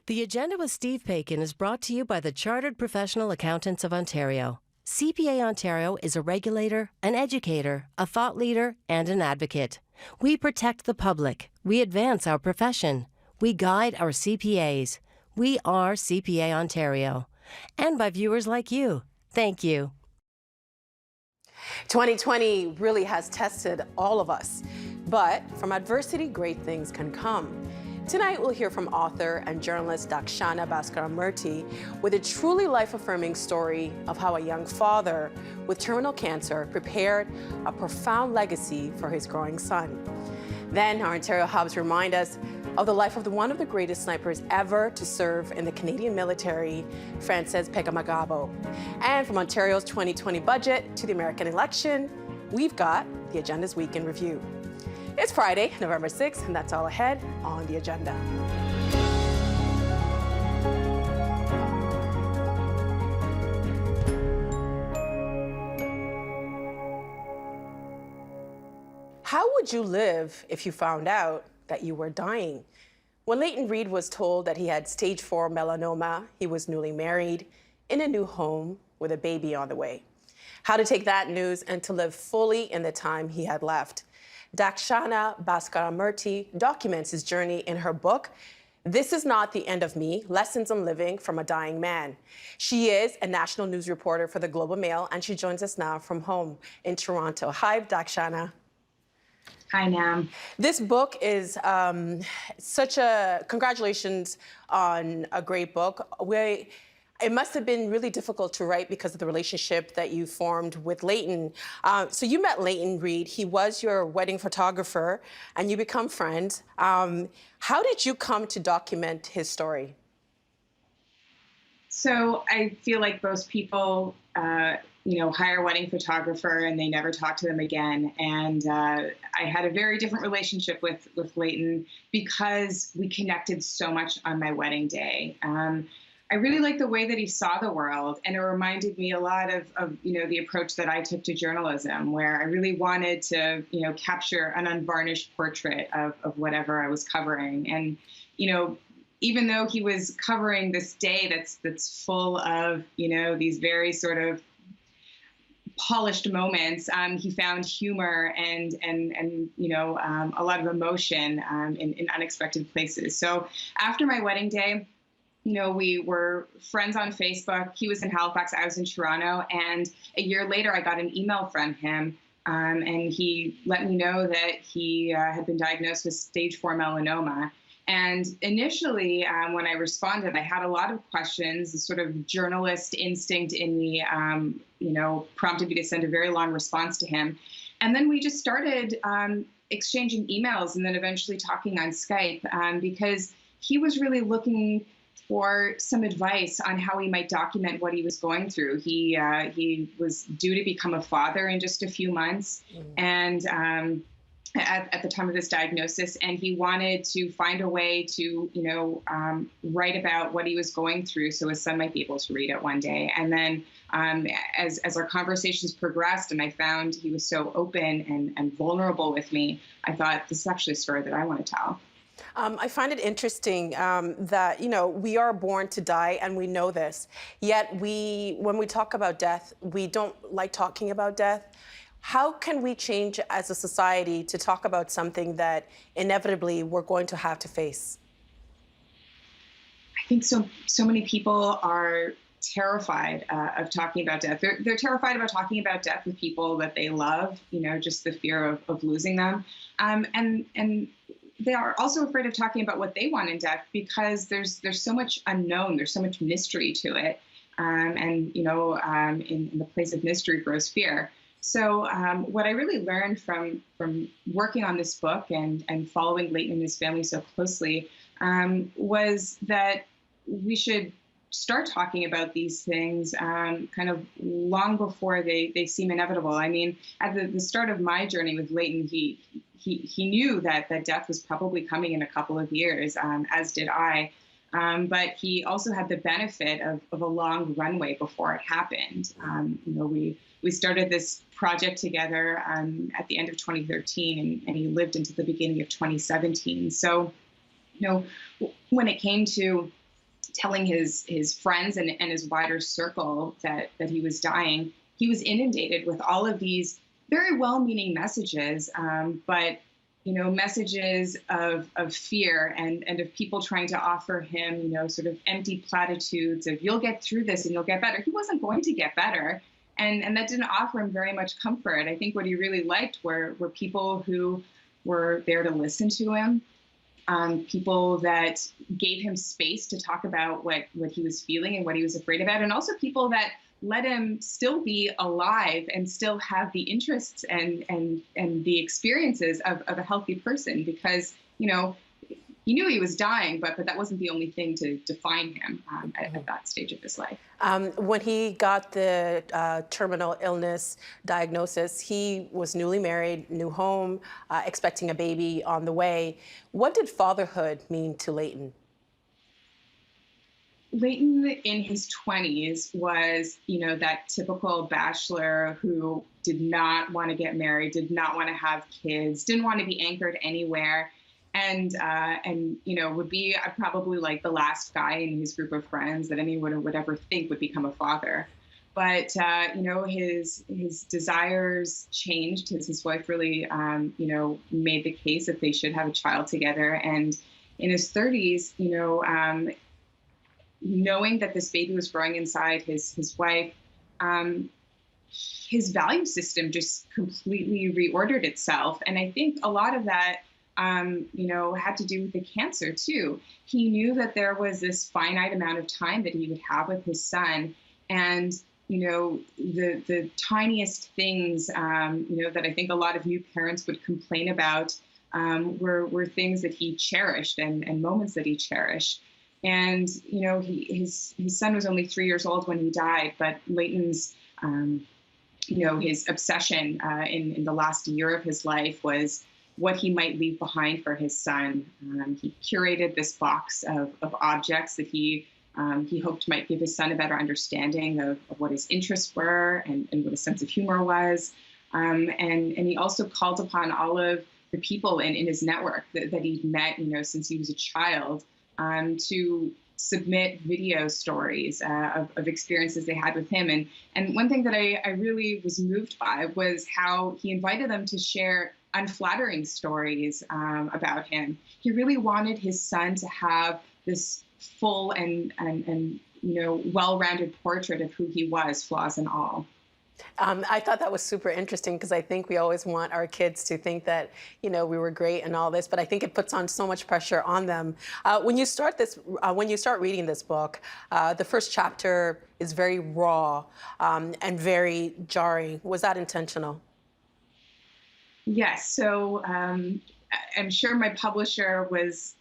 The Agenda with Steve Paikin is brought to you by the Chartered Professional Accountants of Ontario. CPA Ontario is a regulator, an educator, a thought leader, and an advocate. We protect the public. We advance our profession. We guide our CPAs. We are CPA Ontario. And by viewers like you. Thank you. 2020 really has tested all of us, but from adversity, great things can come. Tonight, we'll hear from author and journalist Dakshana Bascaramurty with a truly life-affirming story of how a young father with terminal cancer prepared a profound legacy for his growing son. Then, our Ontario hubs remind us of the life of one of the greatest snipers ever to serve in the Canadian military, Frances Pegahmagabow. And from Ontario's 2020 budget to the American election, we've got the Agenda's Week in Review. It's Friday, November 6th, and that's all ahead on the agenda. How would you live if you found out that you were dying? When Leighton Reed was told that he had stage 4 melanoma, he was newly married, in a new home, with a baby on the way. How to take that news and to live fully in the time he had left. Dakshana Bascaramurty documents his journey in her book, This Is Not the End of Me, Lessons on Living from a Dying Man. She is a national news reporter for the Globe and Mail, and she joins us now from home in Toronto. Hi, Dakshana. Hi, Nam. This book is congratulations on a great book. It must have been really difficult to write because of the relationship that you formed with Leighton. So you met Leighton Reed. He was your wedding photographer, and you become friends. How did you come to document his story? So I feel like most people, hire a wedding photographer and they never talk to them again. And I had a very different relationship with Leighton because we connected so much on my wedding day. I really liked the way that he saw the world, and it reminded me a lot of the approach that I took to journalism, where I really wanted to, capture an unvarnished portrait of whatever I was covering. And, even though he was covering this day that's full of, these very sort of polished moments, he found humor and a lot of emotion in unexpected places. So after my wedding day, we were friends on Facebook. He was in Halifax, I was in Toronto. And a year later, I got an email from him. And he let me know that he had been diagnosed with stage 4 melanoma. And initially, when I responded, I had a lot of questions. The sort of journalist instinct in me, prompted me to send a very long response to him. And then we just started exchanging emails and then eventually talking on Skype because he was really looking for some advice on how he might document what he was going through. He was due to become a father in just a few months, and at the time of his diagnosis, and he wanted to find a way to, write about what he was going through so his son might be able to read it one day. And then as our conversations progressed and I found he was so open and vulnerable with me, I thought, this is actually a story that I want to tell. I find it interesting that, we are born to die, and we know this. Yet when we talk about death, we don't like talking about death. How can we change as a society to talk about something that inevitably we're going to have to face? I think so many people are terrified of talking about death. They're terrified about talking about death with people that they love, just the fear of losing them. And they are also afraid of talking about what they want in death because there's so much unknown, there's so much mystery to it. In the place of mystery grows fear. So what I really learned from working on this book and following Leighton and his family so closely was that we should start talking about these things kind of long before they seem inevitable. I mean, at the start of my journey with Leighton, he knew that death was probably coming in a couple of years, as did I. But he also had the benefit of a long runway before it happened. We started this project together at the end of 2013, and he lived into the beginning of 2017. So, when it came to telling his friends and his wider circle that he was dying, he was inundated with all of these very well-meaning messages, but messages of fear and of people trying to offer him, sort of empty platitudes of you'll get through this and you'll get better. He wasn't going to get better. And that didn't offer him very much comfort. I think what he really liked were people who were there to listen to him, people that gave him space to talk about what he was feeling and what he was afraid about, and also people that let him still be alive and still have the interests and the experiences of a healthy person, because, he knew he was dying, but that wasn't the only thing to define him at that stage of his life. When he got the terminal illness diagnosis, he was newly married, new home, expecting a baby on the way. What did fatherhood mean to Leighton? Leighton in his 20s was, that typical bachelor who did not want to get married, did not want to have kids, didn't want to be anchored anywhere, and would be probably like the last guy in his group of friends that anyone would ever think would become a father. But his desires changed. His wife really made the case that they should have a child together, and in his 30s, knowing that this baby was growing inside his wife, his value system just completely reordered itself. And I think a lot of that, had to do with the cancer too. He knew that there was this finite amount of time that he would have with his son. And, the tiniest things, that I think a lot of new parents would complain about were things that he cherished and moments that he cherished. And, his son was only 3 years old when he died, but Leighton's, his obsession in the last year of his life was what he might leave behind for his son. He curated this box of objects that he hoped might give his son a better understanding of what his interests were and what his sense of humor was. And he also called upon all of the people in his network that he'd met, since he was a child, to submit video stories of experiences they had with him. And one thing that I really was moved by was how he invited them to share unflattering stories about him. He really wanted his son to have this full and well-rounded portrait of who he was, flaws and all. I thought that was super interesting because I think we always want our kids to think that, we were great and all this, but I think it puts on so much pressure on them. When you start reading this book, the first chapter is very raw and very jarring. Was that intentional? Yes. So I'm sure my publisher was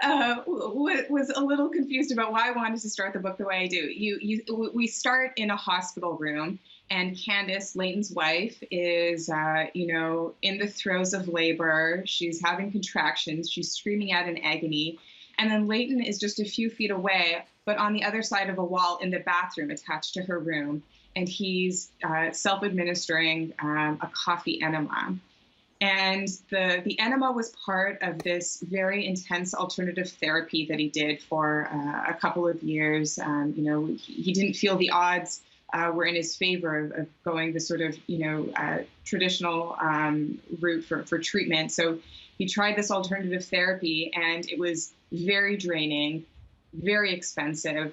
was a little confused about why I wanted to start the book the way I do. We start in a hospital room, and Candace, Leighton's wife, is, in the throes of labor. She's having contractions. She's screaming out in agony. And then Leighton is just a few feet away, but on the other side of a wall in the bathroom attached to her room. And he's self-administering a coffee enema. And the enema was part of this very intense alternative therapy that he did for a couple of years. He didn't feel the odds were in his favor of going the sort of, traditional route for treatment. So he tried this alternative therapy, and it was very draining, very expensive.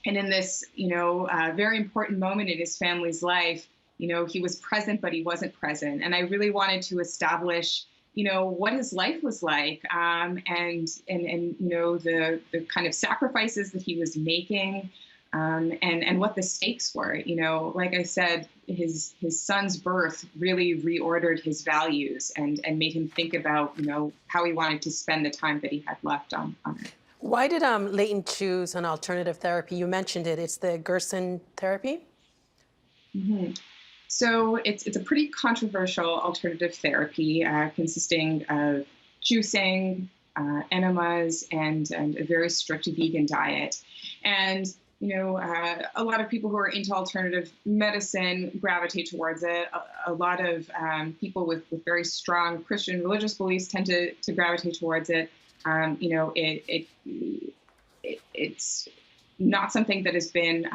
And in this, very important moment in his family's life, he was present, but he wasn't present. And I really wanted to establish, what his life was like, and the kind of sacrifices that he was making, and what the stakes were. Like I said, his son's birth really reordered his values and made him think about, how he wanted to spend the time that he had left on it. Why did Leighton choose an alternative therapy? You mentioned it. It's the Gerson therapy? Mm-hmm. So it's a pretty controversial alternative therapy consisting of juicing, enemas, and a very strict vegan diet. And, a lot of people who are into alternative medicine gravitate towards it. A lot of people with very strong Christian religious beliefs tend to gravitate towards it. It it's not something that has been,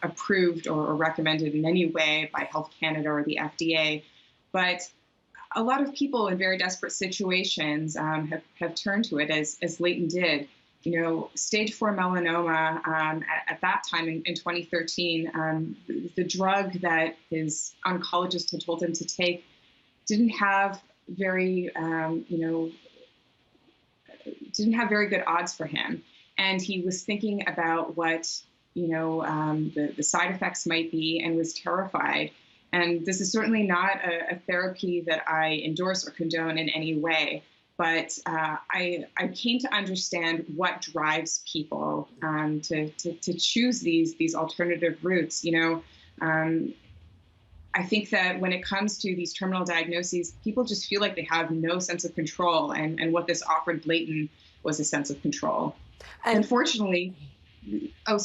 approved or recommended in any way by Health Canada or the FDA. But a lot of people in very desperate situations have turned to it, as Leighton did. Stage 4 melanoma at that time in 2013, the drug that his oncologist had told him to take didn't have very good odds for him. And he was thinking about what, the side effects might be, and was terrified. And this is certainly not a therapy that I endorse or condone in any way. But I came to understand what drives people to choose these alternative routes. I think that when it comes to these terminal diagnoses, people just feel like they have no sense of control. And what this offered Leighton was a sense of control. And unfortunately, I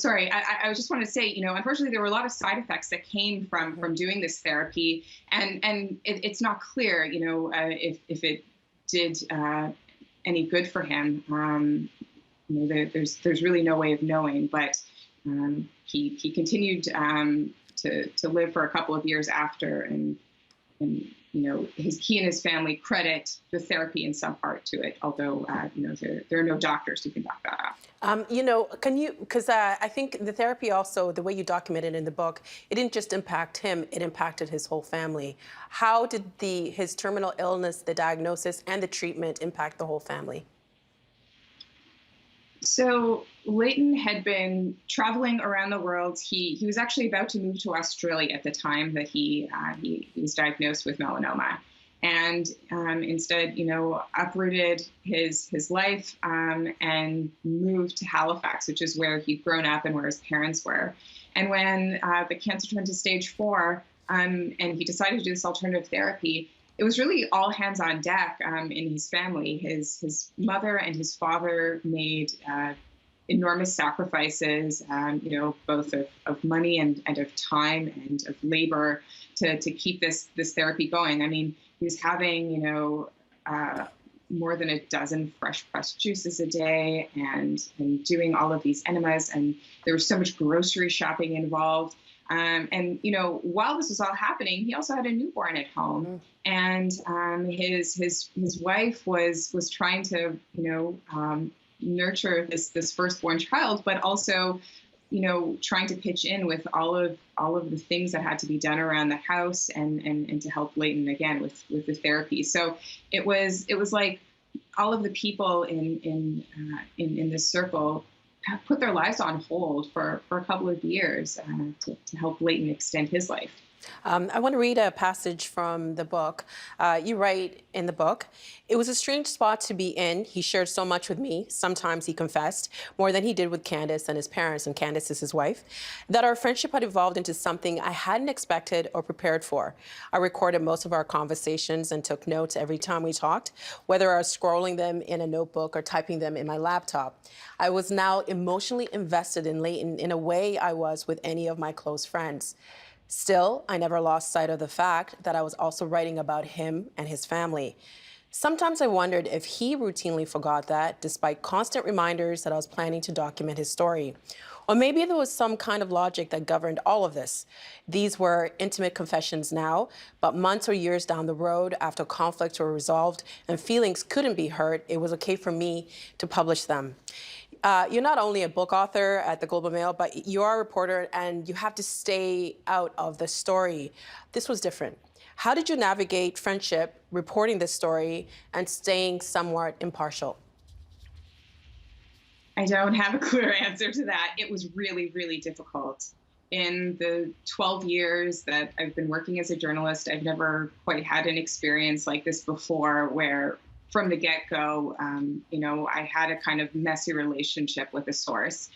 just wanted to say, unfortunately, there were a lot of side effects that came from doing this therapy. And it's not clear, if it did any good for him. There's really no way of knowing. But he continued to live for a couple of years after, and he and his family credit the therapy in some part to it, although there are no doctors who can back that up. Because I think the therapy also, the way you document it in the book, it didn't just impact him, it impacted his whole family. How did his terminal illness, the diagnosis, and the treatment impact the whole family? So Leighton had been traveling around the world. He was actually about to move to Australia at the time that he was diagnosed with melanoma, and instead, uprooted his life and moved to Halifax, which is where he'd grown up and where his parents were. And when the cancer turned to stage 4, and he decided to do this alternative therapy, it was really all hands on deck in his family. His mother and his father made enormous sacrifices, both of money and of time and of labor to keep this therapy going. I mean, he was having, more than a dozen fresh pressed juices a day and doing all of these enemas. And there was so much grocery shopping involved. And while this was all happening, he also had a newborn at home, and his wife was trying to nurture this firstborn child, but also trying to pitch in with all of the things that had to be done around the house and to help Leighton again with the therapy. So it was like all of the people in this circle put their lives on hold for a couple of years to help Leighton extend his life. I want to read a passage from the book. You write in the book, "It was a strange spot to be in. He shared so much with me. Sometimes he confessed, more than he did with Candace and his parents, and Candace is his wife, that our friendship had evolved into something I hadn't expected or prepared for. I recorded most of our conversations and took notes every time we talked, whether I was scrolling them in a notebook or typing them in my laptop. I was now emotionally invested in Leighton in a way I was with any of my close friends. Still, I never lost sight of the fact that I was also writing about him and his family. Sometimes I wondered if he routinely forgot that, despite constant reminders that I was planning to document his story. Or maybe there was some kind of logic that governed all of this. These were intimate confessions now, but months or years down the road, after conflicts were resolved and feelings couldn't be hurt, it was okay for me to publish them." You're not only a book author at the Globe and Mail, but you are a reporter and you have to stay out of the story. This was different. How did you navigate friendship, reporting this story, and staying somewhat impartial? I don't have a clear answer to that. It was really, really difficult. In the 12 years that I've been working as a journalist, I've never quite had an experience like this before, where from the get-go, I had a kind of messy relationship with a source.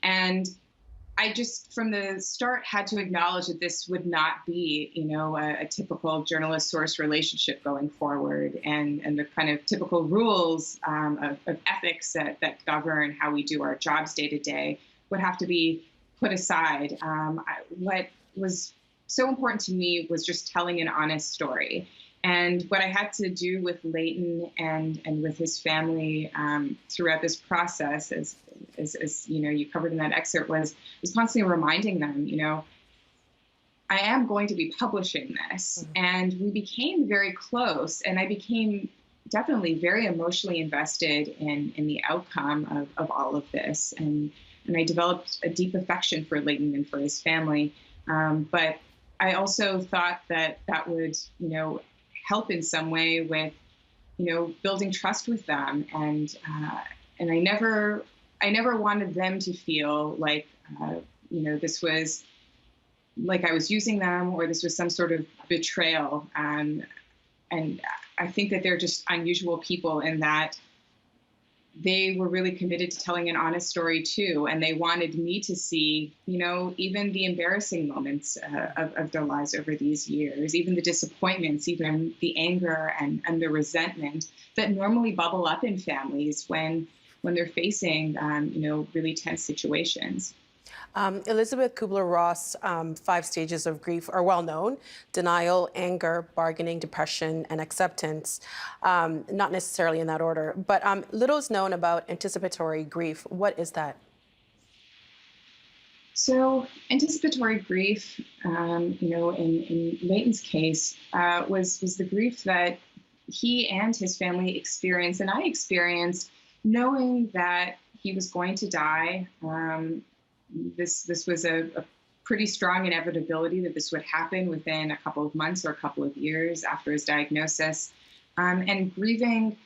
And I just, from the start, had to acknowledge that this would not be, a typical journalist-source relationship going forward. And the kind of typical rules of ethics that govern how we do our jobs day to day would have to be put aside. What was so important to me was just telling an honest story. And what I had to do with Leighton and with his family throughout this process, as you covered in that excerpt, was constantly reminding them, I am going to be publishing this. And we became very close, and I became definitely very emotionally invested in the outcome of all of this. And I developed a deep affection for Leighton and for his family. But I also thought that would, help in some way with, building trust with them. And I never wanted them to feel like, this was like I was using them, or this was some sort of betrayal. And I think that they're just unusual people in that they were really committed to telling an honest story too. And they wanted me to see, even the embarrassing moments of their lives over these years, even the disappointments, even the anger and the resentment that normally bubble up in families when they're facing, really tense situations. Elizabeth Kubler-Ross' 5 stages of grief are well known: denial, anger, bargaining, depression, and acceptance. Not necessarily in that order, but little is known about anticipatory grief. What is that? So anticipatory grief, in Leighton's case, was the grief that he and his family experienced, and I experienced, knowing that he was going to die. This was a pretty strong inevitability that this would happen within a couple of months or a couple of years after his diagnosis. And grieving,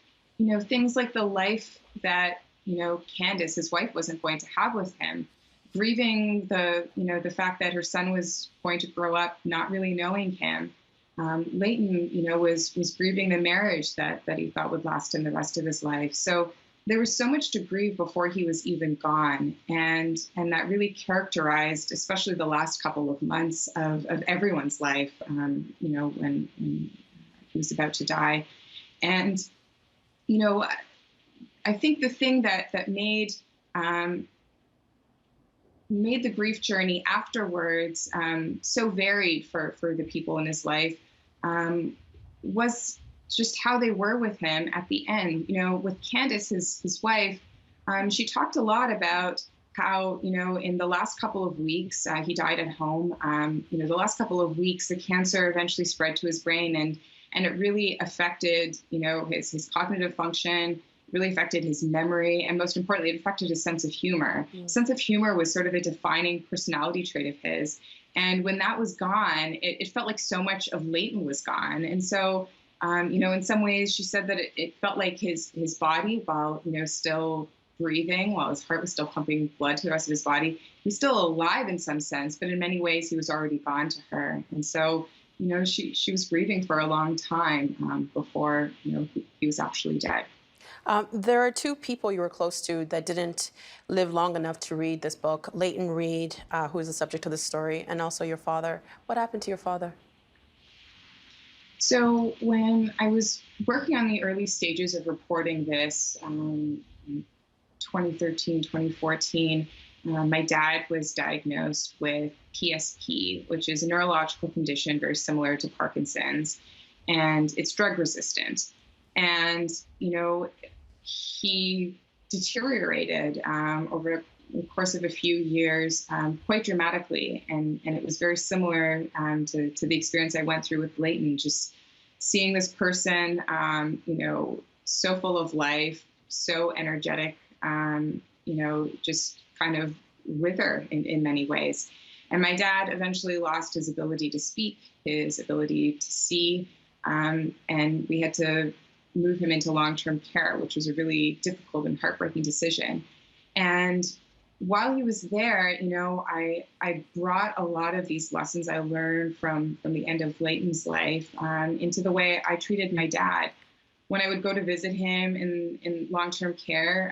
things like the life that, Candace, his wife, wasn't going to have with him. Grieving the fact that her son was going to grow up not really knowing him. Leighton, was grieving the marriage that he thought would last him the rest of his life. So there was so much to grieve before he was even gone. And that really characterized, especially the last couple of months of everyone's life, when he was about to die. And, I think the thing that made the grief journey afterwards so varied for the people in his life was just how they were with him at the end. With Candace, his wife, she talked a lot about how, in the last couple of weeks, he died at home. The last couple of weeks, the cancer eventually spread to his brain, and it really affected, his cognitive function, really affected his memory, and most importantly, it affected his sense of humor. Sense of humor was sort of a defining personality trait of his. And when that was gone, it felt like so much of Leighton was gone. And so, in some ways, she said that it felt like his body, while, still breathing, while his heart was still pumping blood to the rest of his body, he was still alive in some sense, but in many ways, he was already gone to her. And so, she was grieving for a long time before, he was actually dead. There are 2 people you were close to that didn't live long enough to read this book: Leighton Reed, who is the subject of the story, and also your father. What happened to your father? So when I was working on the early stages of reporting this, 2013, 2014, my dad was diagnosed with PSP, which is a neurological condition very similar to Parkinson's, and it's drug resistant. And, he deteriorated over the course of a few years quite dramatically. And it was very similar to the experience I went through with Leighton, just seeing this person, so full of life, so energetic, just kind of wither in many ways. And my dad eventually lost his ability to speak, his ability to see, and we had to move him into long-term care, which was a really difficult and heartbreaking decision. And while he was there, I brought a lot of these lessons I learned from the end of Leighton's life into the way I treated my dad. When I would go to visit him in long-term care,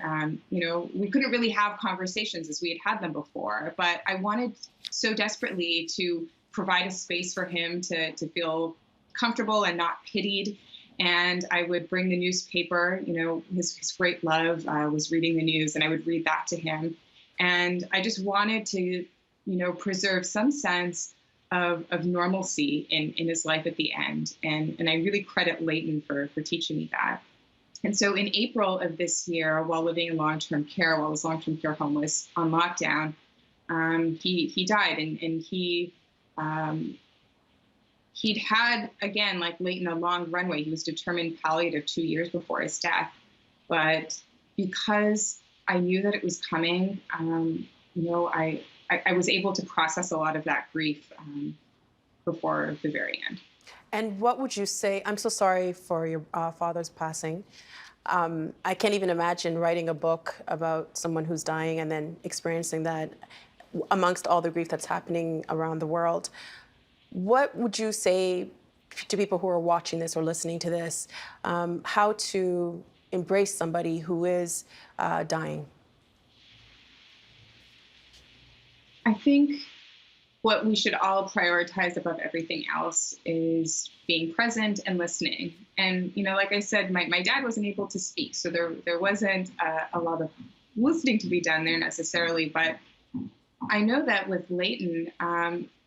we couldn't really have conversations as we had them before, but I wanted so desperately to provide a space for him to feel comfortable and not pitied. And I would bring the newspaper, his great love was reading the news, and I would read that to him. And I just wanted to, preserve some sense of normalcy in his life at the end. And I really credit Leighton for teaching me that. And so in April of this year, while living in long-term care, while his long-term care home was on lockdown, he died. And he'd had, again, like Leighton, a long runway. He was determined palliative 2 years before his death. But because I knew that it was coming, I was able to process a lot of that grief before the very end. And what would you say? I'm so sorry for your father's passing. I can't even imagine writing a book about someone who's dying and then experiencing that amongst all the grief that's happening around the world. What would you say to people who are watching this or listening to this, how to embrace somebody who is dying? I think what we should all prioritize above everything else is being present and listening. And, like I said, my dad wasn't able to speak, so there wasn't a lot of listening to be done there necessarily. But I know that with Leighton,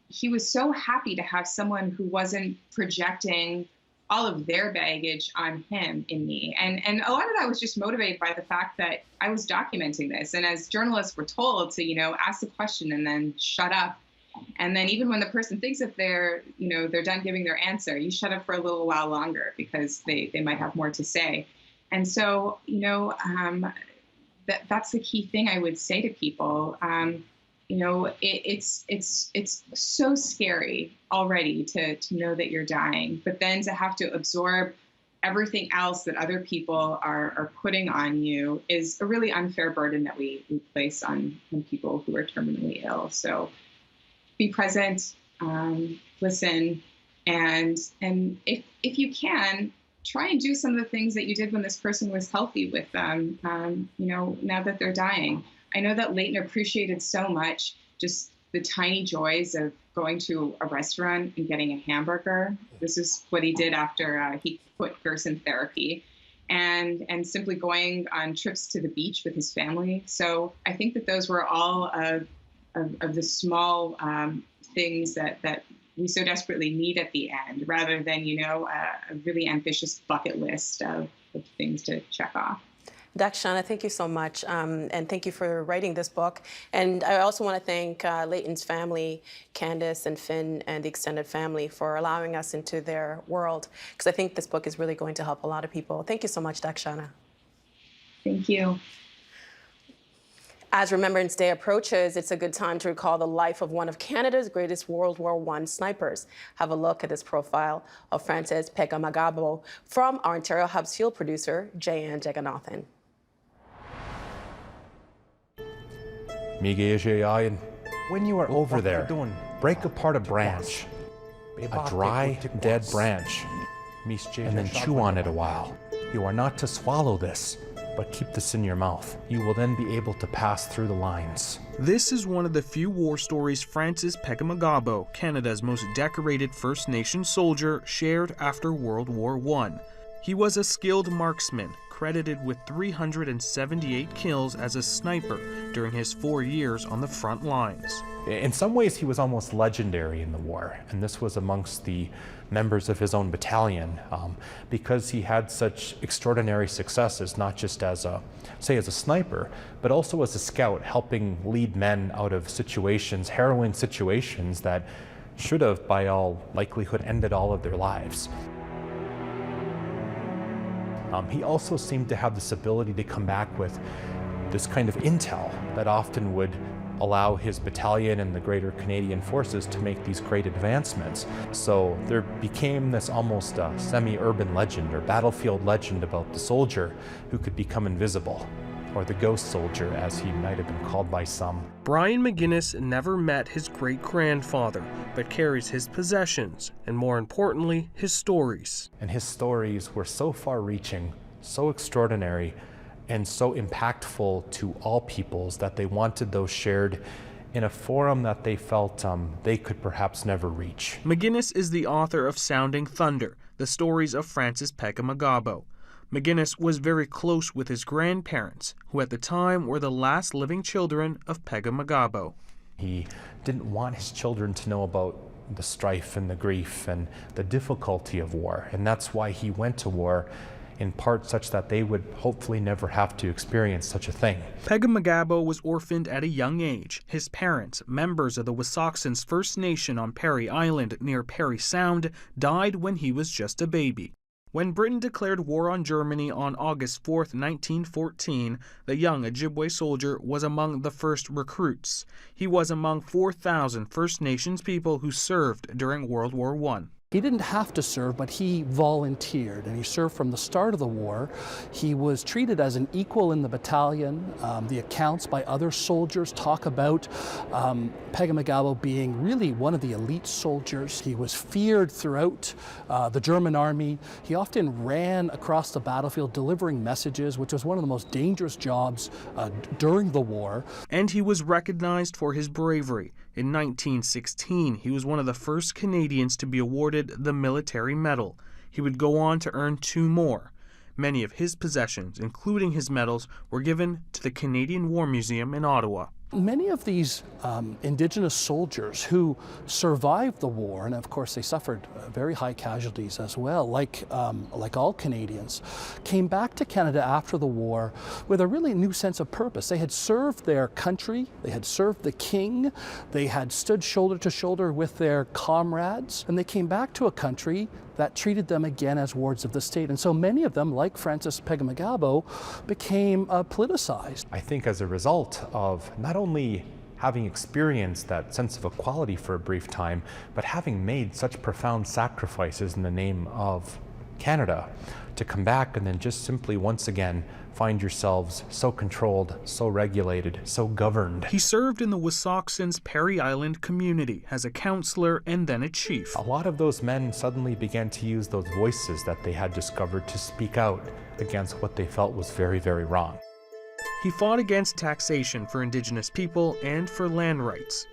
he was so happy to have someone who wasn't projecting all of their baggage on him in me. And a lot of that was just motivated by the fact that I was documenting this. And as journalists were told to, ask the question and then shut up. And then even when the person thinks that they're done giving their answer, you shut up for a little while longer because they might have more to say. And so, that's the key thing I would say to people. It's so scary already to know that you're dying, but then to have to absorb everything else that other people are putting on you is a really unfair burden that we place on people who are terminally ill. So be present, listen, and if you can, try and do some of the things that you did when this person was healthy with them, now that they're dying. I know that Leighton appreciated so much just the tiny joys of going to a restaurant and getting a hamburger. This is what he did after he quit Gerson therapy, and simply going on trips to the beach with his family. So I think that those were all of the small things that we so desperately need at the end, rather than, a really ambitious bucket list of things to check off. Dakshana, thank you so much, and thank you for writing this book. And I also want to thank Leighton's family, Candace and Finn, and the extended family for allowing us into their world, because I think this book is really going to help a lot of people. Thank you so much, Dakshana. Thank you. As Remembrance Day approaches, it's a good time to recall the life of one of Canada's greatest World War I snipers. Have a look at this profile of Francis Pegahmagabow from our Ontario Hub's field producer, Jayan Jagannathan. When you are over there, break apart a branch, a dry, dead branch, and then chew on it a while. You are not to swallow this, but keep this in your mouth. You will then be able to pass through the lines. This is one of the few war stories Francis Pegahmagabow, Canada's most decorated First Nation soldier, shared after World War I. He was a skilled marksman, credited with 378 kills as a sniper during his 4 years on the front lines. In some ways, he was almost legendary in the war, and this was amongst the members of his own battalion, because he had such extraordinary successes, not just as a sniper, but also as a scout, helping lead men out of situations, harrowing situations that should have, by all likelihood, ended all of their lives. He also seemed to have this ability to come back with this kind of intel that often would allow his battalion and the greater Canadian forces to make these great advancements. So there became this almost semi-urban legend or battlefield legend about the soldier who could become invisible, or the ghost soldier, as he might have been called by some. Brian McGuinness never met his great-grandfather, but carries his possessions, and more importantly, his stories. And his stories were so far-reaching, so extraordinary, and so impactful to all peoples that they wanted those shared in a forum that they felt they could perhaps never reach. McGuinness is the author of Sounding Thunder, the stories of Francis Pegahmagabow. McGuinness was very close with his grandparents, who at the time were the last living children of Pegahmagabow. He didn't want his children to know about the strife and the grief and the difficulty of war. And that's why he went to war, in part such that they would hopefully never have to experience such a thing. Pegahmagabow was orphaned at a young age. His parents, members of the Wissahickons First Nation on Parry Island near Parry Sound, died when he was just a baby. When Britain declared war on Germany on August 4, 1914, the young Ojibwe soldier was among the first recruits. He was among 4,000 First Nations people who served during World War I. He didn't have to serve, but he volunteered, and he served from the start of the war. He was treated as an equal in the battalion. The accounts by other soldiers talk about Pegahmagabow being really one of the elite soldiers. He was feared throughout the German army. He often ran across the battlefield delivering messages, which was one of the most dangerous jobs during the war. And he was recognized for his bravery. In 1916, he was one of the first Canadians to be awarded the Military Medal. He would go on to earn 2 more. Many of his possessions, including his medals, were given to the Canadian War Museum in Ottawa. Many of these Indigenous soldiers who survived the war, and of course they suffered very high casualties as well, like all Canadians, came back to Canada after the war with a really new sense of purpose. They had served their country, they had served the king, they had stood shoulder to shoulder with their comrades, and they came back to a country that treated them again as wards of the state. And so many of them, like Francis Pegahmagabow, became politicized. I think as a result of not only having experienced that sense of equality for a brief time, but having made such profound sacrifices in the name of Canada, to come back and then just simply once again find yourselves so controlled, so regulated, so governed. He served in the Wissahickons Parry Island community as a counselor and then a chief. A lot of those men suddenly began to use those voices that they had discovered to speak out against what they felt was very, very wrong. He fought against taxation for Indigenous people and for land rights.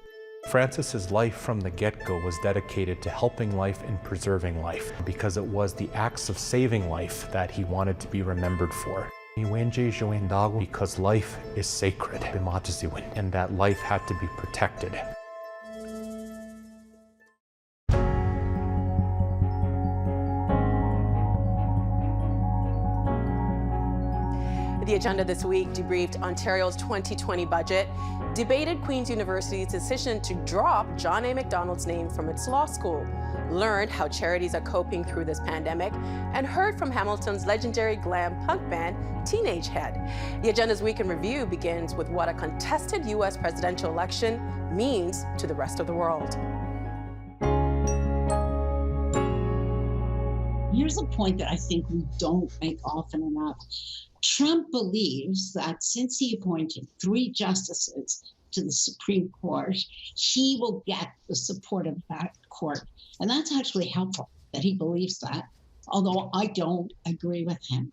Francis's life from the get-go was dedicated to helping life and preserving life, because it was the acts of saving life that he wanted to be remembered for. Because life is sacred, and that life had to be protected. The agenda this week debriefed Ontario's 2020 budget, debated Queen's University's decision to drop John A. Macdonald's name from its law school, learned how charities are coping through this pandemic, and heard from Hamilton's legendary glam punk band, Teenage Head. The agenda's week in review begins with what a contested U.S. presidential election means to the rest of the world. Here's a point that I think we don't make often enough. Trump believes that since he appointed 3 justices to the Supreme Court, he will get the support of that court. And that's actually helpful that he believes that, although I don't agree with him.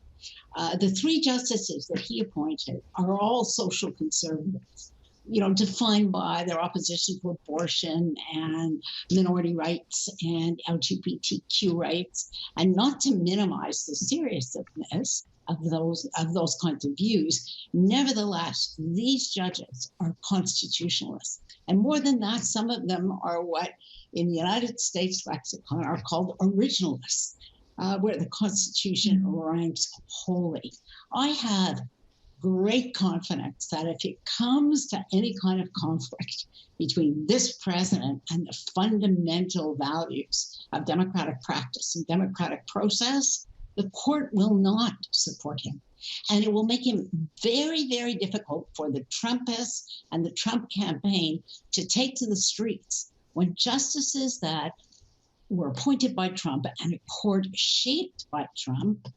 The 3 justices that he appointed are all social conservatives, defined by their opposition to abortion and minority rights and LGBTQ rights, and not to minimize the seriousness of those kinds of views. Nevertheless, these judges are constitutionalists. And more than that, some of them are what in the United States lexicon are called originalists, where the Constitution ranks holy. I have great confidence that if it comes to any kind of conflict between this president and the fundamental values of democratic practice and democratic process, the court will not support him. And it will make him very, very difficult for the Trumpists and the Trump campaign to take to the streets when justices that were appointed by Trump and a court shaped by Trump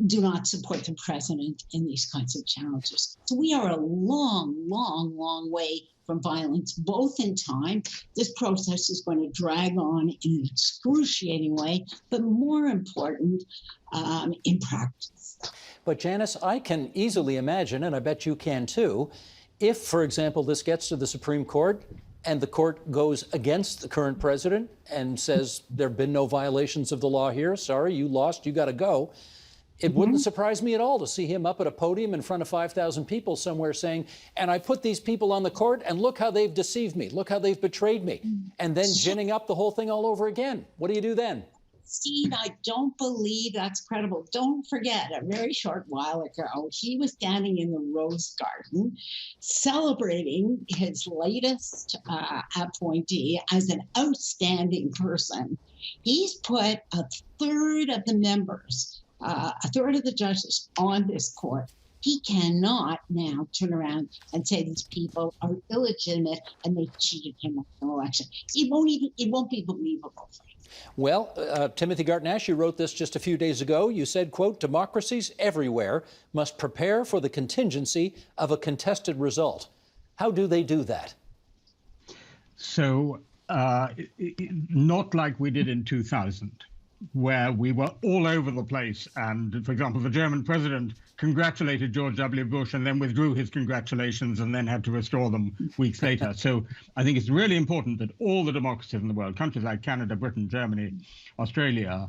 do not support the president in these kinds of challenges. So we are a long, long, long way from violence, both in time. This process is going to drag on in an excruciating way, but more important, in practice. But Janice, I can easily imagine, and I bet you can too, if, for example, this gets to the Supreme Court and the court goes against the current president and says there have been no violations of the law here, sorry, you lost, you got to go. It wouldn't surprise me at all to see him up at a podium in front of 5,000 people somewhere saying, and I put these people on the court, and look how they've deceived me, look how they've betrayed me, and then ginning up the whole thing all over again. What do you do then? Steve, I don't believe that's credible. Don't forget, a very short while ago, he was standing in the Rose Garden celebrating his latest appointee as an outstanding person. He's put a third of the members, a third of the judges on this court. He cannot now turn around and say these people are illegitimate and they cheated him on the election. It won't be believable. Well, Timothy Garton-Ash, you wrote this just a few days ago. You said, quote, democracies everywhere must prepare for the contingency of a contested result. How do they do that? So not like we did in 2000, where we were all over the place. And, for example, the German president congratulated George W. Bush and then withdrew his congratulations and then had to restore them weeks later. So I think it's really important that all the democracies in the world, countries like Canada, Britain, Germany, Australia,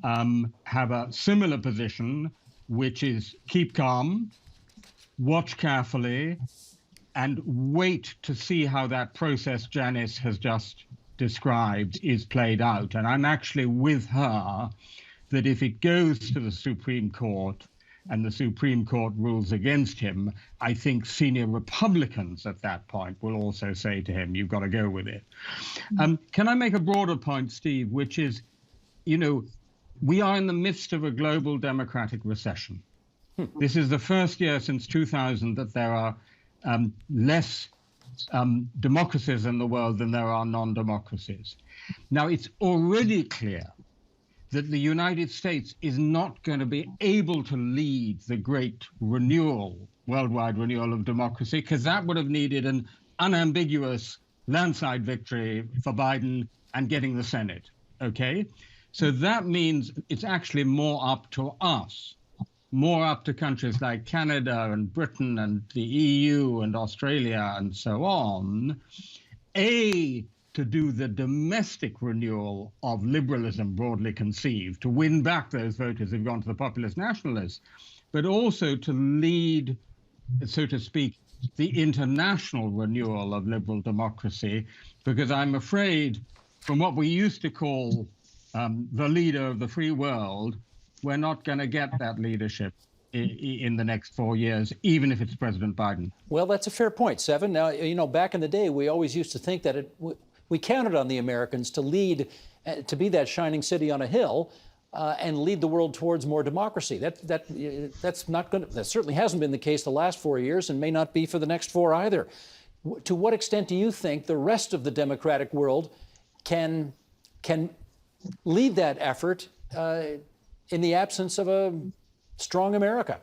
have a similar position, which is keep calm, watch carefully, and wait to see how that process Janice has just described is played out. And I'm actually with her that if it goes to the Supreme Court and the Supreme Court rules against him, I think senior Republicans at that point will also say to him, you've got to go with it. Can I make a broader point, Steve, which is, you know, we are in the midst of a global democratic recession. This is the first year since 2000 that there are less democracies in the world than there are non-democracies. Now, it's already clear that the United States is not going to be able to lead the great renewal, worldwide renewal of democracy, because that would have needed an unambiguous landslide victory for Biden and getting the Senate, okay? So that means it's actually more up to us, more up to countries like Canada and Britain and the EU and Australia and so on, to do the domestic renewal of liberalism broadly conceived, to win back those voters who've gone to the populist nationalists, but also to lead, so to speak, the international renewal of liberal democracy, because I'm afraid from what we used to call the leader of the free world, we're not going to get that leadership in the next 4 years, even if it's President Biden. Well, that's a fair point, Seven. Now, you know, back in the day, we always used to think that we counted on the Americans to lead, to be that shining city on a hill, and lead the world towards more democracy. That's not going to. That certainly hasn't been the case the last 4 years, and may not be for the next 4 either. To what extent do you think the rest of the democratic world can lead that effort in the absence of a strong America?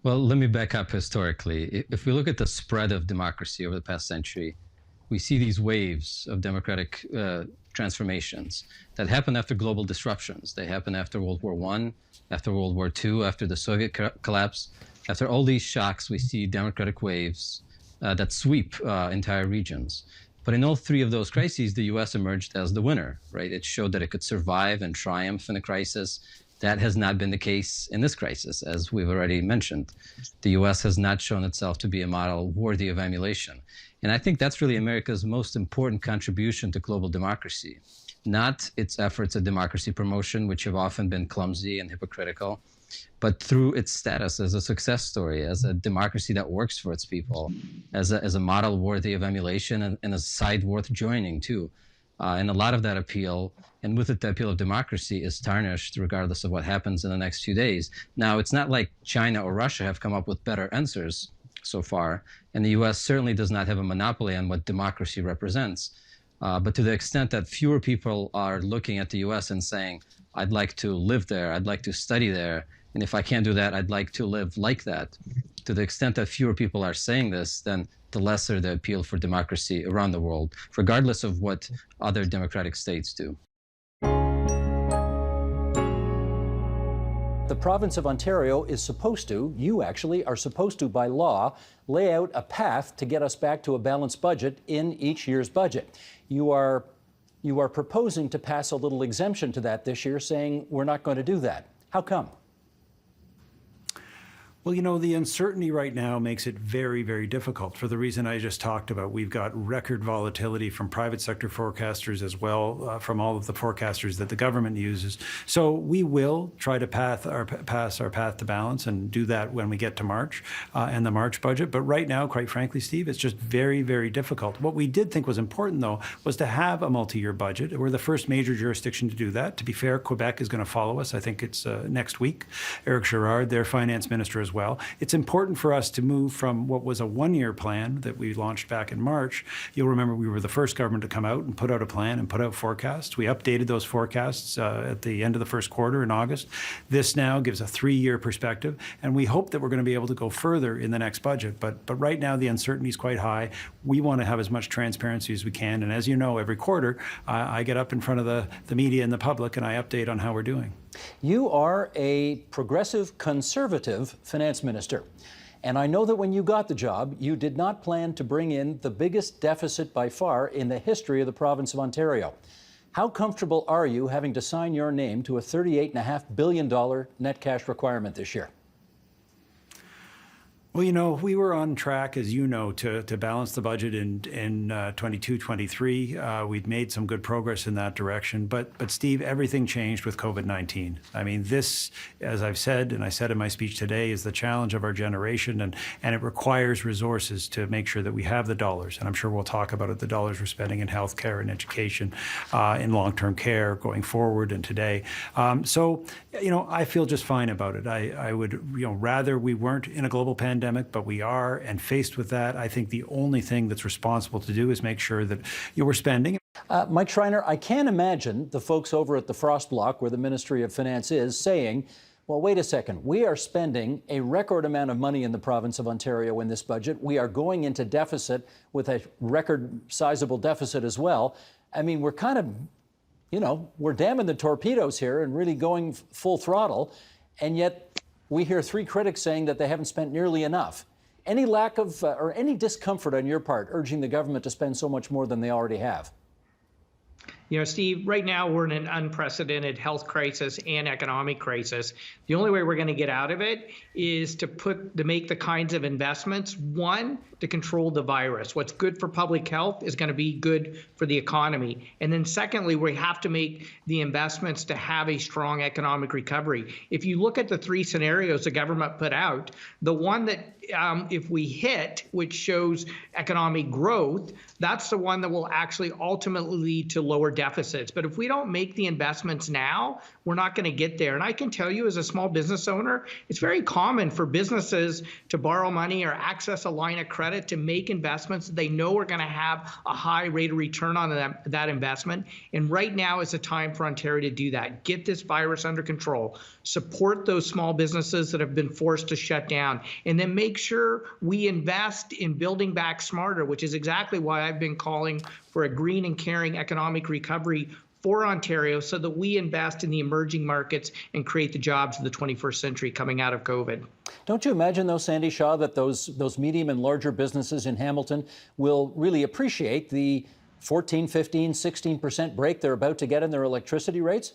Well, let me back up historically. If we look at the spread of democracy over the past century, we see these waves of democratic transformations that happen after global disruptions. They happen after World War I, after World War II, after the Soviet collapse. After all these shocks, we see democratic waves that sweep entire regions. But in all three of those crises, the U.S. emerged as the winner, right? It showed that it could survive and triumph in a crisis. That has not been the case in this crisis, as we've already mentioned. The U.S. has not shown itself to be a model worthy of emulation. And I think that's really America's most important contribution to global democracy, not its efforts at democracy promotion, which have often been clumsy and hypocritical, but through its status as a success story, as a democracy that works for its people, as a model worthy of emulation and a side worth joining too. And a lot of that appeal, and with it the appeal of democracy, is tarnished regardless of what happens in the next few days. Now, it's not like China or Russia have come up with better answers so far, and the U.S. certainly does not have a monopoly on what democracy represents. But to the extent that fewer people are looking at the U.S. and saying, I'd like to live there, I'd like to study there, and if I can't do that, I'd like to live like that. To the extent that fewer people are saying this, then the lesser the appeal for democracy around the world, regardless of what other democratic states do. The province of Ontario is supposed to, you actually are supposed to by law, lay out a path to get us back to a balanced budget in each year's budget. You are proposing to pass a little exemption to that this year, saying we're not going to do that. How come? Well, you know, the uncertainty right now makes it very, very difficult for the reason I just talked about. We've got record volatility from private sector forecasters as well, from all of the forecasters that the government uses. So we will try to pass our path to balance and do that when we get to March and the March budget. But right now, quite frankly, Steve, it's just very, very difficult. What we did think was important, though, was to have a multi-year budget. We're the first major jurisdiction to do that. To be fair, Quebec is going to follow us. I think it's next week. Eric Girard, their finance minister as well. It's important for us to move from what was a one-year plan that we launched back in March. You'll remember we were the first government to come out and put out a plan and put out forecasts. We updated those forecasts at the end of the first quarter in August. This now gives a 3-year perspective, and we hope that we're going to be able to go further in the next budget. But right now, the uncertainty is quite high. We want to have as much transparency as we can. And as you know, every quarter, I get up in front of the media and the public, and I update on how we're doing. You are a progressive conservative finance minister. And I know that when you got the job, you did not plan to bring in the biggest deficit by far in the history of the province of Ontario. How comfortable are you having to sign your name to a $38.5 billion net cash requirement this year? Well, you know, we were on track, as you know, to balance the budget in 22-23. We'd made some good progress in that direction. But Steve, everything changed with COVID-19. I mean, this, as I've said, and I said in my speech today, is the challenge of our generation, and it requires resources to make sure that we have the dollars. And I'm sure we'll talk about it, the dollars we're spending in healthcare and education, in long-term care going forward and today. So, you know, I feel just fine about it. I would, you know, rather we weren't in a global pandemic, but we are, and faced with that, I think the only thing that's responsible to do is make sure that we're spending. Mike Schreiner, I can't imagine the folks over at the Frost Block, where the Ministry of Finance is, saying, well, wait a second, we are spending a record amount of money in the province of Ontario in this budget. We are going into deficit with a record sizable deficit as well. I mean, we're kind of, you know, we're damming the torpedoes here and really going full throttle, and yet we hear 3 critics saying that they haven't spent nearly enough. Any lack of, or any discomfort on your part urging the government to spend so much more than they already have? You know, Steve, right now we're in an unprecedented health crisis and economic crisis. The only way we're going to get out of it is to make the kinds of investments, one, to control the virus. What's good for public health is going to be good for the economy. And then secondly, we have to make the investments to have a strong economic recovery. If you look at the 3 scenarios the government put out, the one that if we hit, which shows economic growth, that's the one that will actually ultimately lead to lower deficits. But if we don't make the investments now, we're not going to get there. And I can tell you, as a small business owner, it's very common for businesses to borrow money or access a line of credit to make investments that they know are going to have a high rate of return on that investment. And right now is the time for Ontario to do that. Get this virus under control. Support those small businesses that have been forced to shut down. And then make sure we invest in building back smarter, which is exactly why I've been calling for a green and caring economic recovery for Ontario, so that we invest in the emerging markets and create the jobs of the 21st century coming out of COVID. Don't you imagine, though, Sandy Shaw, that those medium and larger businesses in Hamilton will really appreciate the 14, 15, 16% break they're about to get in their electricity rates?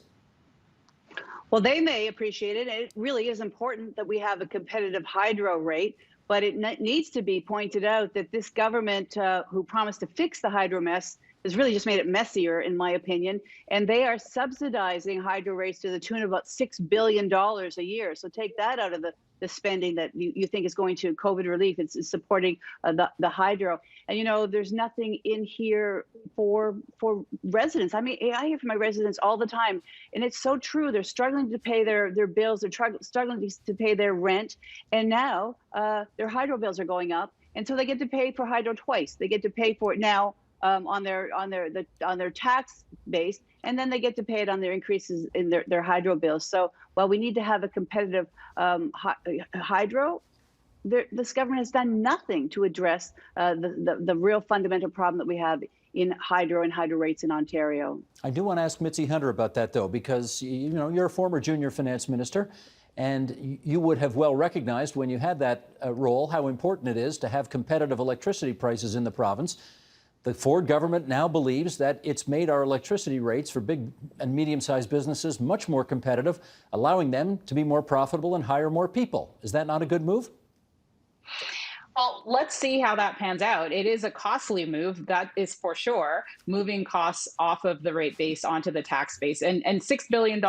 Well, they may appreciate it. It really is important that we have a competitive hydro rate, but it needs to be pointed out that this government who promised to fix the hydro mess has really just made it messier, in my opinion. And they are subsidizing hydro rates to the tune of about $6 billion a year. So take that out of the spending that you think is going to COVID relief. It's supporting the hydro. And, you know, there's nothing in here for residents. I mean, I hear from my residents all the time, and it's so true. They're struggling to pay their bills. They're struggling to pay their rent. And now their hydro bills are going up. And so they get to pay for hydro twice. They get to pay for it now on their tax base, and then they get to pay it on their increases in their hydro bills. So while we need to have a competitive hydro, this government has done nothing to address the real fundamental problem that we have in hydro and hydro rates in Ontario. I do want to ask Mitzi Hunter about that, though, because you know you're a former junior finance minister, and you would have well recognized when you had that role how important it is to have competitive electricity prices in the province. The Ford government now believes that it's made our electricity rates for big and medium-sized businesses much more competitive, allowing them to be more profitable and hire more people. Is that not a good move? Well, let's see how that pans out. It is a costly move, that is for sure, moving costs off of the rate base onto the tax base. And $6 billion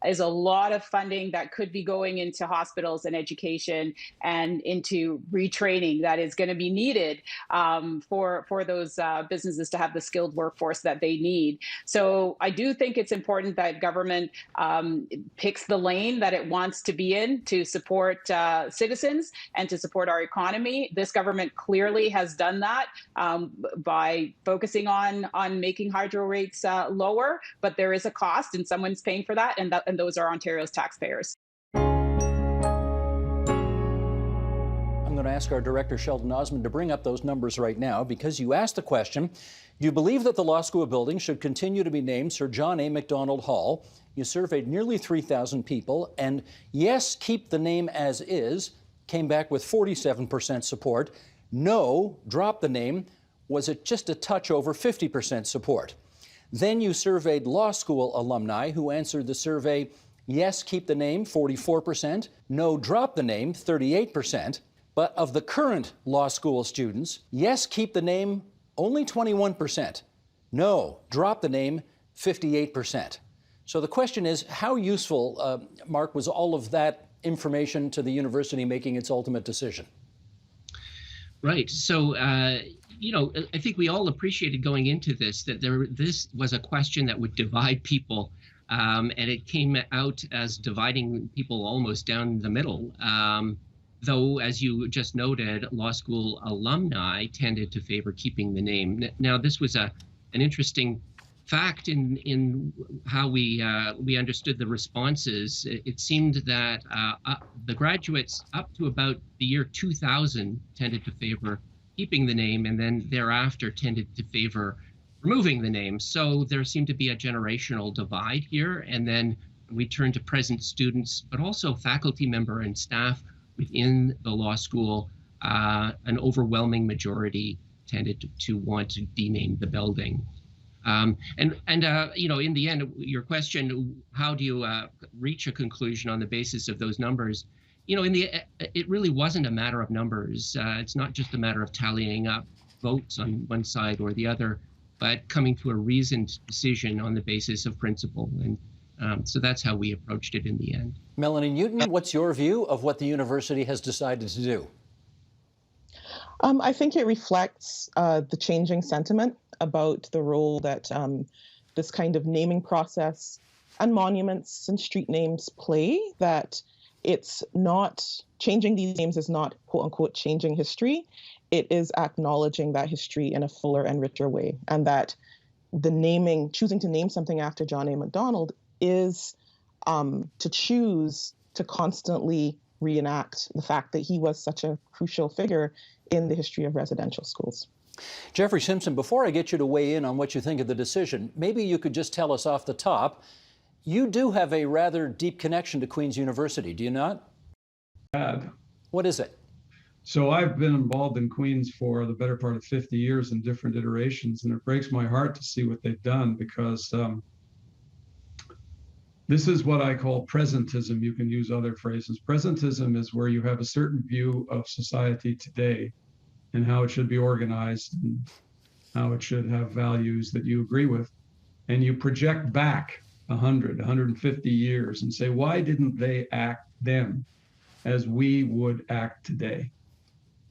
is a lot of funding that could be going into hospitals and education and into retraining that is going to be needed for those businesses to have the skilled workforce that they need. So I do think it's important that government picks the lane that it wants to be in to support citizens and to support our economy. This government clearly has done that by focusing on making hydro rates lower, but there is a cost and someone's paying for that, and those are Ontario's taxpayers. I'm going to ask our director, Sheldon Osmond, to bring up those numbers right now because you asked the question, do you believe that the law school building should continue to be named Sir John A. Macdonald Hall? You surveyed nearly 3,000 people, and yes, keep the name as is, came back with 47% support. No, drop the name, was at just a touch over 50% support. Then you surveyed law school alumni who answered the survey, yes, keep the name, 44%, no, drop the name, 38%. But of the current law school students, yes, keep the name, only 21%. No, drop the name, 58%. So the question is, how useful, Mark, was all of that information to the university making its ultimate decision? Right. So, you know, I think we all appreciated going into this that this was a question that would divide people, and it came out as dividing people almost down the middle. Though, as you just noted, law school alumni tended to favor keeping the name. Now, this was an interesting fact in how we understood the responses. It seemed that the graduates up to about the year 2000 tended to favor keeping the name, and then thereafter tended to favor removing the name. So there seemed to be a generational divide here. And then we turned to present students, but also faculty member and staff within the law school. An overwhelming majority tended to want to dename the building. You know, in the end, your question, how do you reach a conclusion on the basis of those numbers? You know, it really wasn't a matter of numbers. It's not just a matter of tallying up votes on one side or the other, but coming to a reasoned decision on the basis of principle. And so that's how we approached it in the end. Melanie Newton, what's your view of what the university has decided to do? I think it reflects the changing sentiment about the role that this kind of naming process and monuments and street names play, that it's not changing these names is not quote unquote changing history. It is acknowledging that history in a fuller and richer way, and that the choosing to name something after John A. Macdonald is to choose to constantly reenact the fact that he was such a crucial figure in the history of residential schools. Jeffrey Simpson, before I get you to weigh in on what you think of the decision, maybe you could just tell us off the top, you do have a rather deep connection to Queen's University, do you not? What is it? So I've been involved in Queen's for the better part of 50 years in different iterations, and it breaks my heart to see what they've done, because this is what I call presentism. You can use other phrases. Presentism is where you have a certain view of society today and how it should be organized and how it should have values that you agree with. And you project back 100, 150 years and say, why didn't they act then as we would act today?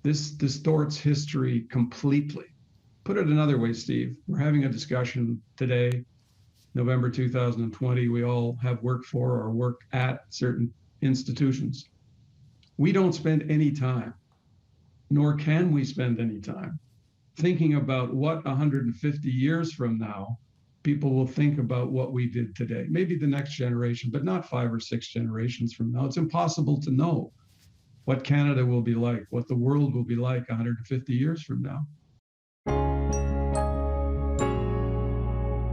This distorts history completely. Put it another way, Steve, we're having a discussion today, November 2020, we all have worked for or worked at certain institutions. We don't spend any time, nor can we spend any time, thinking about what 150 years from now people will think about what we did today. Maybe the next generation, but not 5 or 6 generations from now. It's impossible to know what Canada will be like, what the world will be like 150 years from now.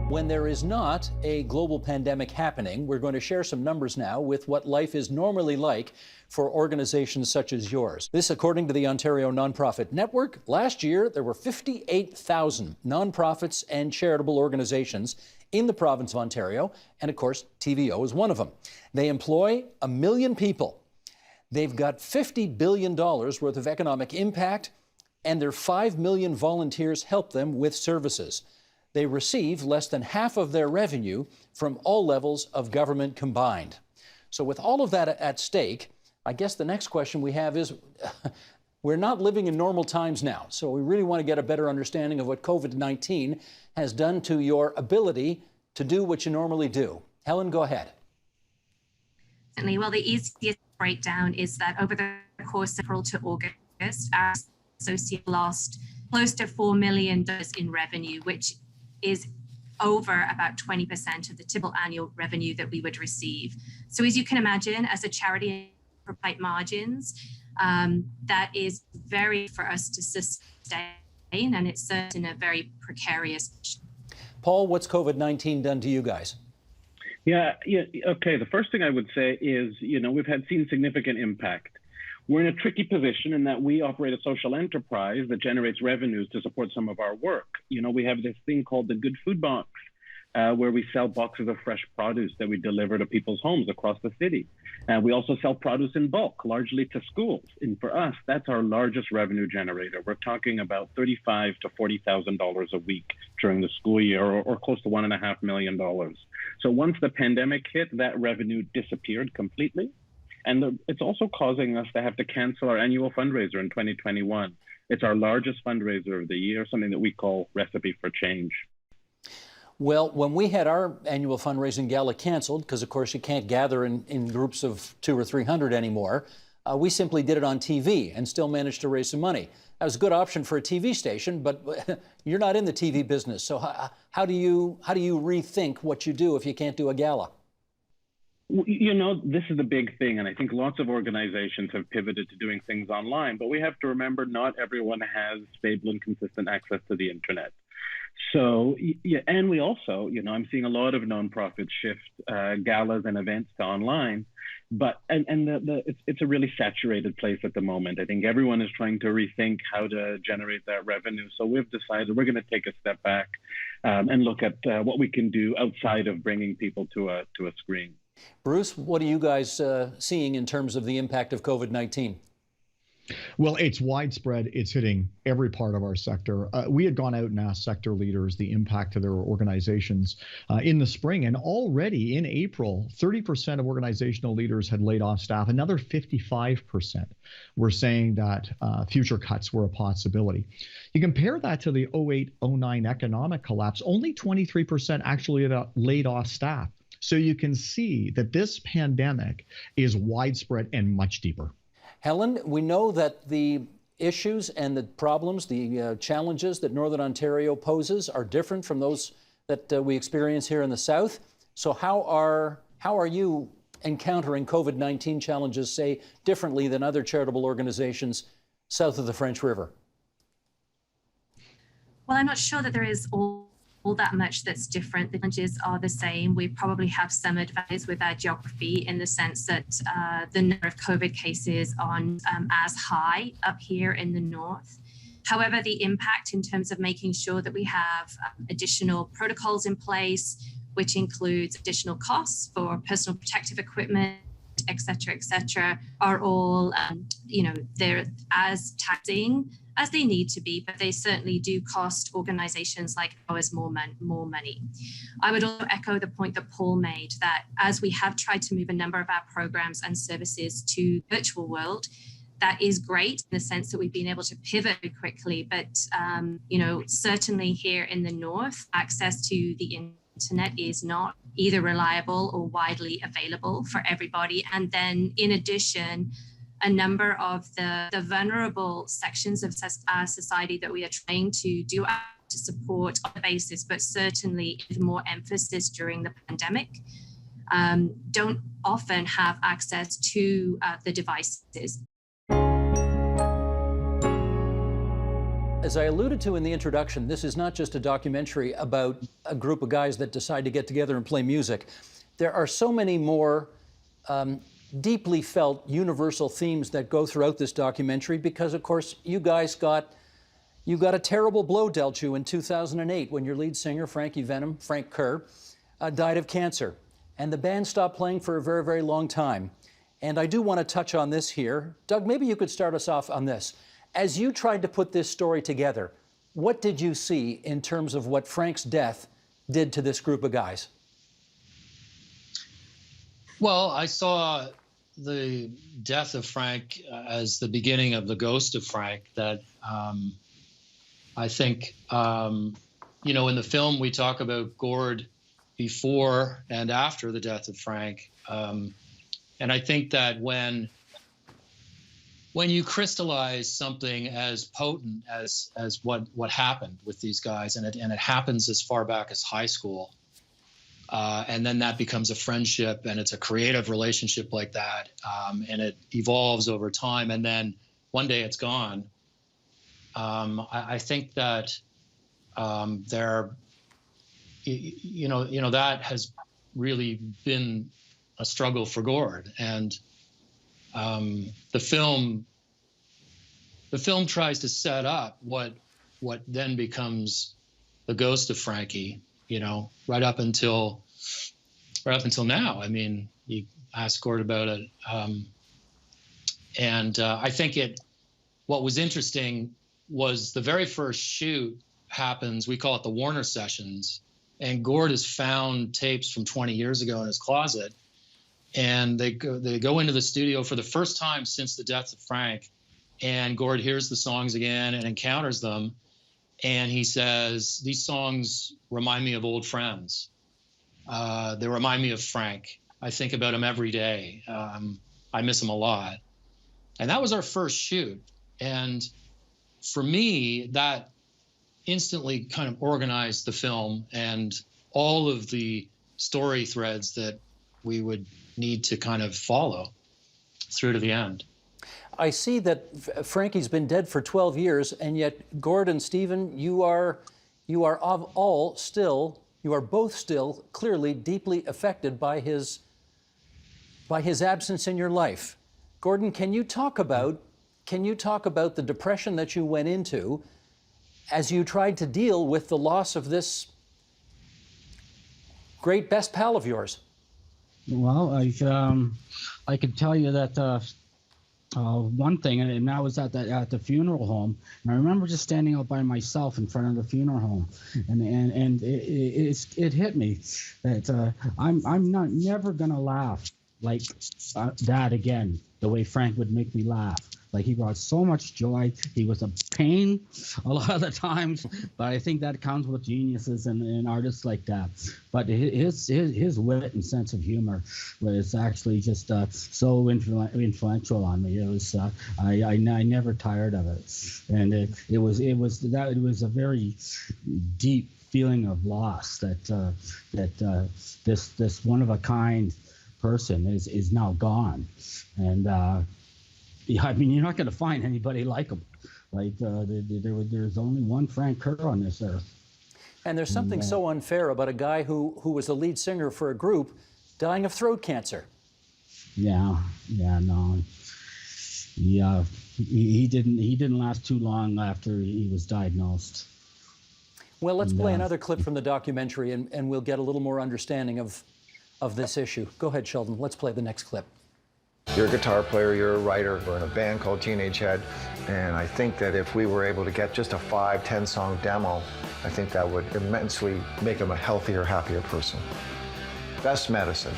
When there is not a global pandemic happening, we're going to share some numbers now with what life is normally like for organizations such as yours. This, according to the Ontario Nonprofit Network, last year there were 58,000 nonprofits and charitable organizations in the province of Ontario, and of course, TVO is one of them. They employ 1 million people. They've got $50 billion worth of economic impact, and their 5 million volunteers help them with services. They receive less than half of their revenue from all levels of government combined. So with all of that at stake, I guess the next question we have is, we're not living in normal times now, so we really want to get a better understanding of what COVID-19 has done to your ability to do what you normally do. Helen, go ahead. Well, the easiest breakdown is that over the course of April to August, our associate lost close to $4 million in revenue, which is over about 20% of the typical annual revenue that we would receive. So as you can imagine, as a charity for tight margins, that is very for us to sustain, and it's in a very precarious position. Paul, what's COVID-19 done to you guys? Yeah, okay. The first thing I would say is, we've seen significant impact. We're in a tricky position in that we operate a social enterprise that generates revenues to support some of our work. We have this thing called the Good Food Box, where we sell boxes of fresh produce that we deliver to people's homes across the city. We also sell produce in bulk, largely to schools. And for us, that's our largest revenue generator. We're talking about $35,000 to $40,000 a week during the school year, or close to $1.5 million. So once the pandemic hit, that revenue disappeared completely. And it's also causing us to have to cancel our annual fundraiser in 2021. It's our largest fundraiser of the year, something that we call Recipe for Change. Well, when we had our annual fundraising gala canceled, because of course you can't gather in groups of 200 or 300 anymore, we simply did it on TV and still managed to raise some money. That was a good option for a TV station, but you're not in the TV business. So how do you rethink what you do if you can't do a gala? This is the big thing, and I think lots of organizations have pivoted to doing things online, but we have to remember not everyone has stable and consistent access to the internet. So, and we also, I'm seeing a lot of nonprofits shift galas and events to online, but it's a really saturated place at the moment. I think everyone is trying to rethink how to generate that revenue. So we've decided we're going to take a step back and look at what we can do outside of bringing people to a screen. Bruce, what are you guys seeing in terms of the impact of COVID-19? Well, it's widespread. It's hitting every part of our sector. We had gone out and asked sector leaders the impact of their organizations in the spring. And already in April, 30% of organizational leaders had laid off staff. Another 55% were saying that future cuts were a possibility. You compare that to the 08-09 economic collapse, only 23% actually laid off staff. So you can see that this pandemic is widespread and much deeper. Helen, we know that the issues and the problems, the challenges that Northern Ontario poses are different from those that we experience here in the South. So how are you encountering COVID-19 challenges, say, differently than other charitable organizations south of the French River? Well, I'm not sure that there is all that much that's different. The challenges are the same. We probably have some advantages with our geography in the sense that the number of COVID cases aren't as high up here in the north. However, the impact in terms of making sure that we have additional protocols in place, which includes additional costs for personal protective equipment, et cetera, are all, they're as taxing as they need to be, but they certainly do cost organizations like ours more money. I would also echo the point that Paul made, that as we have tried to move a number of our programs and services to virtual world, that is great in the sense that we've been able to pivot quickly, but certainly here in the north, access to the internet is not either reliable or widely available for everybody. And then in addition, a number of the vulnerable sections of our society that we are trying to do to support on the basis, but certainly with more emphasis during the pandemic, don't often have access to the devices. as I alluded to in the introduction, this is not just a documentary about a group of guys that decide to get together and play music. There are so many more deeply felt universal themes that go throughout this documentary because, of course, you got a terrible blow dealt you in 2008 when your lead singer, Frank Kerr, died of cancer. And the band stopped playing for a very, very long time. And I do want to touch on this here. Doug, maybe you could start us off on this. As you tried to put this story together, what did you see in terms of what Frank's death did to this group of guys? Well, I saw the death of Frank as the beginning of the ghost of Frank. That I think, you know, in the film we talk about Gord before and after the death of Frank. And I think that when you crystallize something as potent as what happened with these guys, and it happens as far back as high school, and then that becomes a friendship and it's a creative relationship like that, and it evolves over time, and then one day it's gone. I think that that has really been a struggle for Gord, and the film tries to set up what then becomes the ghost of Frankie, you know, right up until now. I mean, you asked Gord about it, and I think what was interesting was the very first shoot happens. We call it the Warner sessions, and Gord has found tapes from 20 years ago in his closet. And they go into the studio for the first time since the death of Frank, and Gord hears the songs again and encounters them, and he says, "These songs remind me of old friends. They remind me of Frank. I think about him every day. I miss him a lot." And that was our first shoot. And for me, that instantly kind of organized the film and all of the story threads that we would need to kind of follow through to the end. I see that Frankie's been dead for 12 years, and yet Gord and Stephen, you are both still clearly deeply affected by his absence in your life. Gordon, can you talk about the depression that you went into as you tried to deal with the loss of this great best pal of yours? Well, I could tell you that one thing, and that was at the funeral home. And I remember just standing out by myself in front of the funeral home, and it hit me that I'm never gonna laugh like that again. The way Frank would make me laugh. Like, he brought so much joy. He was a pain a lot of the times, but I think that comes with geniuses and artists like that. But his wit and sense of humor was actually just so influential on me. It was I never tired of it, and it was a very deep feeling of loss that this one of a kind person is now gone, and I mean, you're not going to find anybody like him. Like there's only one Frank Kerr on this earth. And there's something so unfair about a guy who was the lead singer for a group dying of throat cancer. He didn't last too long after he was diagnosed. Well, let's play another clip from the documentary, and we'll get a little more understanding of this issue. Go ahead, Sheldon. Let's play the next clip. You're a guitar player, you're a writer. We're in a band called Teenage Head, and I think that if we were able to get just a 5-10 song demo, I think that would immensely make him a healthier, happier person. Best medicine.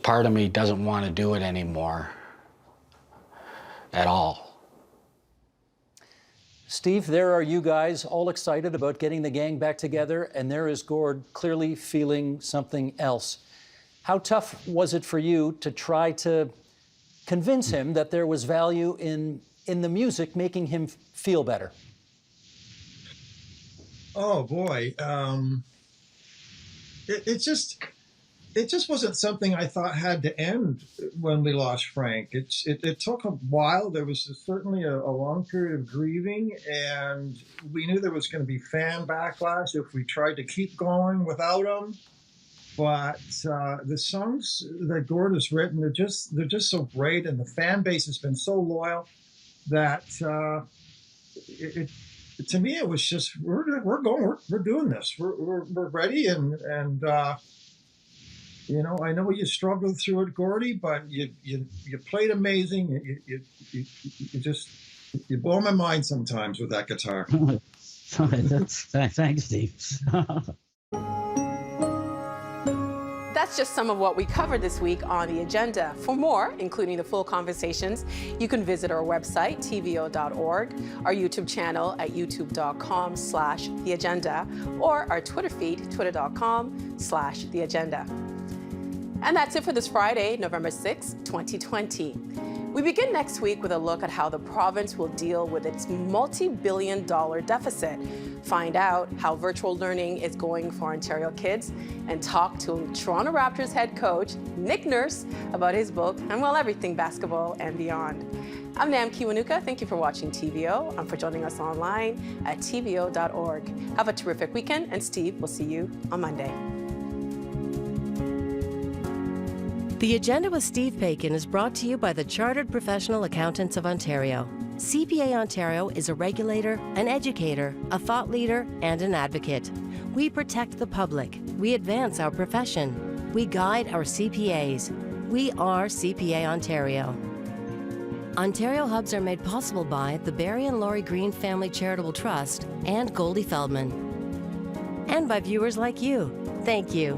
Part of me doesn't want to do it anymore at all. Steve, there are you guys all excited about getting the gang back together, and there is Gord clearly feeling something else. How tough was it for you to try to convince him that there was value in the music making him feel better? Oh boy, it just wasn't something I thought had to end when we lost Frank. It took a while. There was certainly a long period of grieving, and we knew there was going to be fan backlash if we tried to keep going without him. But the songs that Gord has written, they're just so great, and the fan base has been so loyal that to me it was just we're doing this. We're ready, and you know, I know you struggled through it, Gordy, but you played amazing. You blow my mind sometimes with that guitar. Thanks, Steve. That's just some of what we covered this week on The Agenda. For more, including the full conversations, you can visit our website, tvo.org, our YouTube channel at youtube.com/theagenda, or our Twitter feed, twitter.com/theagenda. And that's it for this Friday, November 6, 2020. We begin next week with a look at how the province will deal with its multi-billion-dollar deficit, find out how virtual learning is going for Ontario kids, and talk to Toronto Raptors head coach Nick Nurse about his book and, well, everything basketball and beyond. I'm Nam Kiwanuka. Thank you for watching TVO and for joining us online at tvo.org. Have a terrific weekend, and Steve, we'll see you on Monday. The Agenda with Steve Paikin is brought to you by the Chartered Professional Accountants of Ontario. CPA Ontario is a regulator, an educator, a thought leader, and an advocate. We protect the public. We advance our profession. We guide our CPAs. We are CPA Ontario. Ontario Hubs are made possible by the Barry and Laurie Green Family Charitable Trust and Goldie Feldman. And by viewers like you. Thank you.